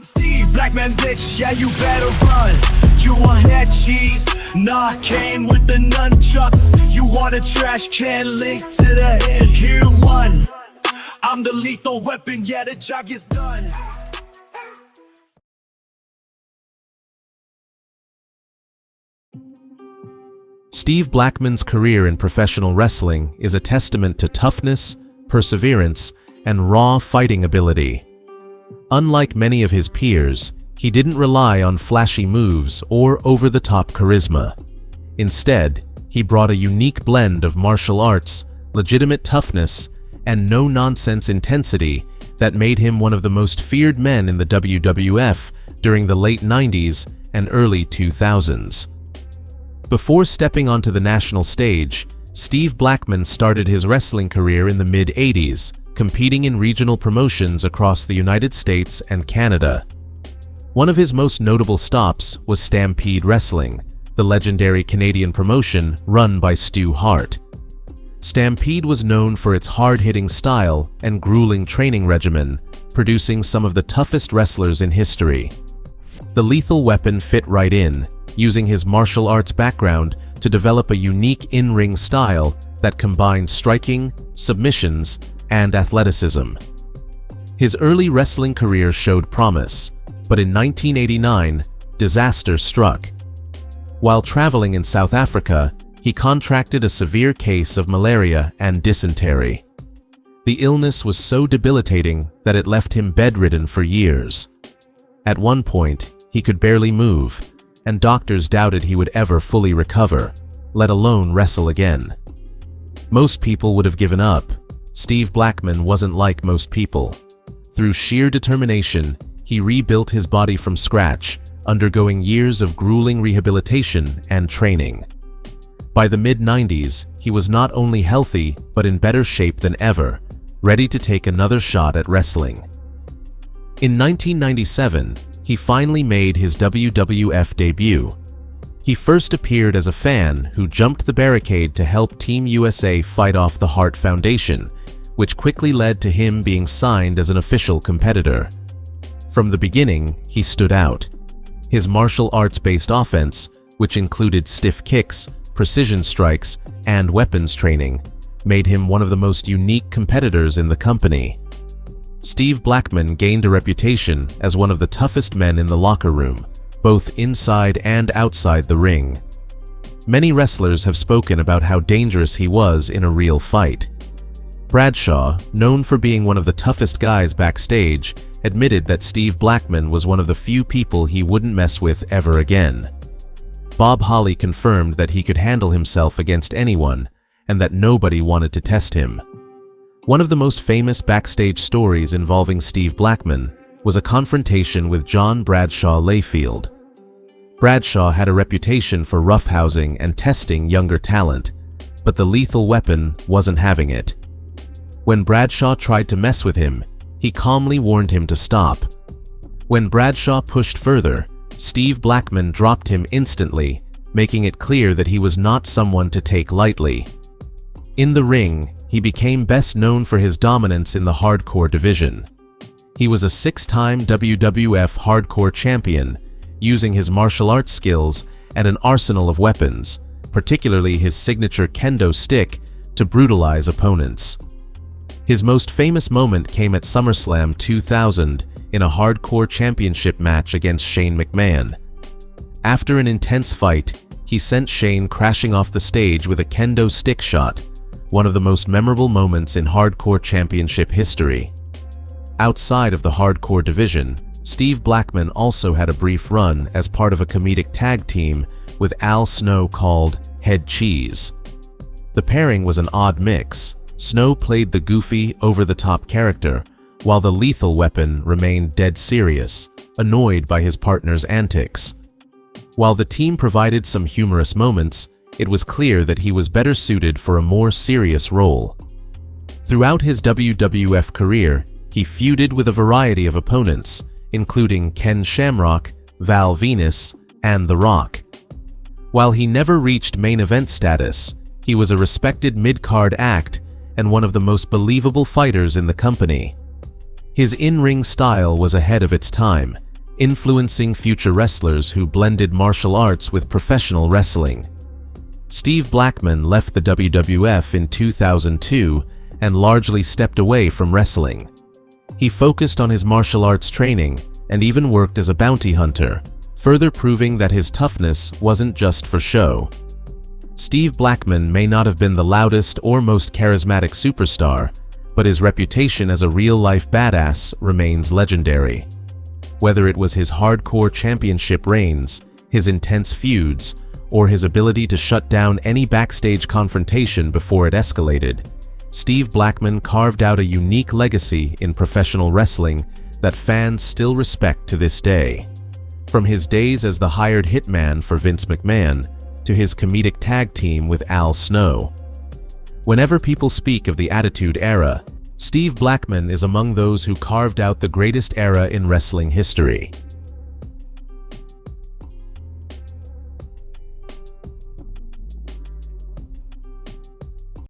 Steve Blackman, bitch, yeah, you better run. You want head cheese? Nah, I came with the nunchucks. You want a trash can link to the head? Here one. I'm the lethal weapon, yeah, the job is done. Steve Blackman's career in professional wrestling is a testament to toughness, perseverance, and raw fighting ability. Unlike many of his peers, he didn't rely on flashy moves or over-the-top charisma. Instead, he brought a unique blend of martial arts, legitimate toughness, and no-nonsense intensity that made him one of the most feared men in the WWF during the late 90s and early 2000s. Before stepping onto the national stage, Steve Blackman started his wrestling career in the mid-80s, competing in regional promotions across the United States and Canada. One of his most notable stops was Stampede Wrestling, the legendary Canadian promotion run by Stu Hart. Stampede was known for its hard-hitting style and grueling training regimen, producing some of the toughest wrestlers in history. The Lethal Weapon fit right in, using his martial arts background to develop a unique in-ring style that combined striking, submissions, and athleticism. His early wrestling career showed promise, but in 1989, disaster struck. While traveling in South Africa, he contracted a severe case of malaria and dysentery. The illness was so debilitating that it left him bedridden for years. At one point, he could barely move, and doctors doubted he would ever fully recover, let alone wrestle again. Most people would have given up. Steve Blackman wasn't like most people. Through sheer determination, he rebuilt his body from scratch, undergoing years of grueling rehabilitation and training. By the mid-90s, he was not only healthy, but in better shape than ever, ready to take another shot at wrestling. In 1997, he finally made his WWF debut. He first appeared as a fan who jumped the barricade to help Team USA fight off the Hart Foundation, which quickly led to him being signed as an official competitor. From the beginning, he stood out. His martial arts-based offense, which included stiff kicks, precision strikes, and weapons training, made him one of the most unique competitors in the company. Steve Blackman gained a reputation as one of the toughest men in the locker room, both inside and outside the ring. Many wrestlers have spoken about how dangerous he was in a real fight. Bradshaw, known for being one of the toughest guys backstage, admitted that Steve Blackman was one of the few people he wouldn't mess with ever again. Bob Holly confirmed that he could handle himself against anyone, and that nobody wanted to test him. One of the most famous backstage stories involving Steve Blackman was a confrontation with John Bradshaw Layfield. Bradshaw had a reputation for roughhousing and testing younger talent, but the Lethal Weapon wasn't having it. When Bradshaw tried to mess with him, he calmly warned him to stop. When Bradshaw pushed further, Steve Blackman dropped him instantly, making it clear that he was not someone to take lightly. In the ring, he became best known for his dominance in the hardcore division. He was a 6-time WWF hardcore champion, using his martial arts skills and an arsenal of weapons, particularly his signature kendo stick, to brutalize opponents. His most famous moment came at SummerSlam 2000 in a hardcore championship match against Shane McMahon. After an intense fight, he sent Shane crashing off the stage with a kendo stick shot, one of the most memorable moments in hardcore championship history. Outside of the hardcore division, Steve Blackman also had a brief run as part of a comedic tag team with Al Snow called Head Cheese. The pairing was an odd mix. Snow played the goofy, over-the-top character, while the Lethal Weapon remained dead serious, annoyed by his partner's antics. While the team provided some humorous moments, it was clear that he was better suited for a more serious role. Throughout his WWF career, he feuded with a variety of opponents, including Ken Shamrock, Val Venus, and The Rock. While he never reached main event status, he was a respected mid-card act and one of the most believable fighters in the company. His in-ring style was ahead of its time, influencing future wrestlers who blended martial arts with professional wrestling. Steve Blackman left the WWF in 2002 and largely stepped away from wrestling. He focused on his martial arts training and even worked as a bounty hunter, further proving that his toughness wasn't just for show. Steve Blackman may not have been the loudest or most charismatic superstar, but his reputation as a real-life badass remains legendary. Whether it was his hardcore championship reigns, his intense feuds, or his ability to shut down any backstage confrontation before it escalated, Steve Blackman carved out a unique legacy in professional wrestling that fans still respect to this day. From his days as the hired hitman for Vince McMahon to his comedic tag team with Al Snow. Whenever people speak of the Attitude Era, Steve Blackman is among those who carved out the greatest era in wrestling history.